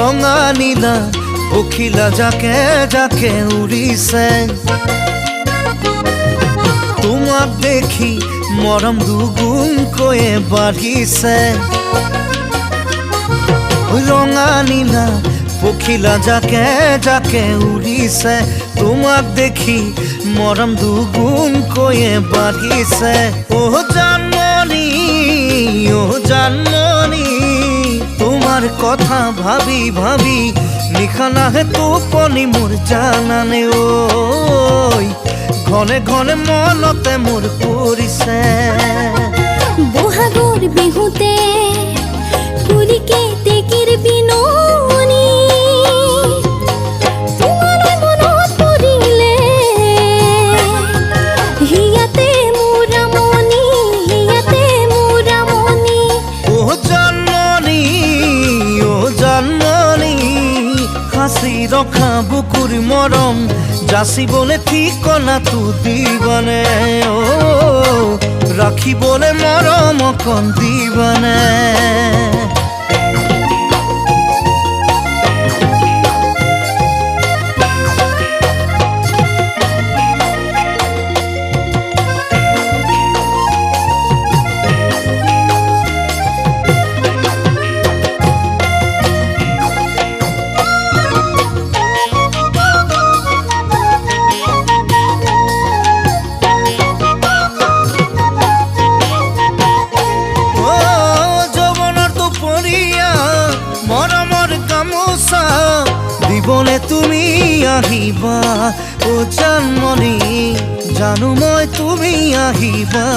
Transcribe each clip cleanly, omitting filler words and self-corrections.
ৰঙা নীলা পখিলা জাকে জাকে উৰিছে তোমাক দেখি মৰম দুগুণকৈয়ে বাঢ়িছে ৰঙা নীলা পখিলা জাকে জাকে উৰিছে তোমাক দেখি মৰম দুগুণকৈয়ে বাঢ়িছে জানমণি তোমাৰ কথা ভাবি ভাবি নিশা নাহে টোপনি মোৰ জানানে ঐ ঘনে ঘনে মনতে মোৰ পৰিছে বহাগৰ বিহুতে কুলিকে টেকিৰ বিননি তোমালৈ মনত পৰিলে হিয়াতে মোৰ আমনি জানমণি সাঁচি ৰখা বুকুৰ মৰম যাচিবলে ঠিকনাটো দিবানে ৰাখিবলে মৰম অকণ দিবানে দিবলে তুমি আহিবা ও জানমণি জানো মই তুমি আহিবা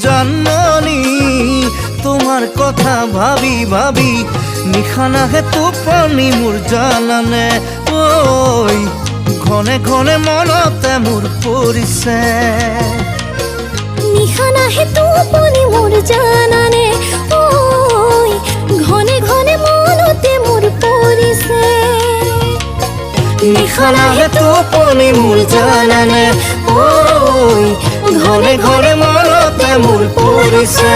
জানমণি তোমাৰ কথা ভাবি ভাবি নিশা নাহে টোপনি মোৰ জানানে ঐ ঘনে ঘনে মনতে মোৰ পৰিছে নিশা নাহে টোপনি মোৰ জানানে ঐ ঘনে ঘনে মনতে মোৰ পৰিছে নিশা নাহে টোপনি মোৰ জানানে ঐ ঘনে ঘনে মনতে মোৰ পৰিছে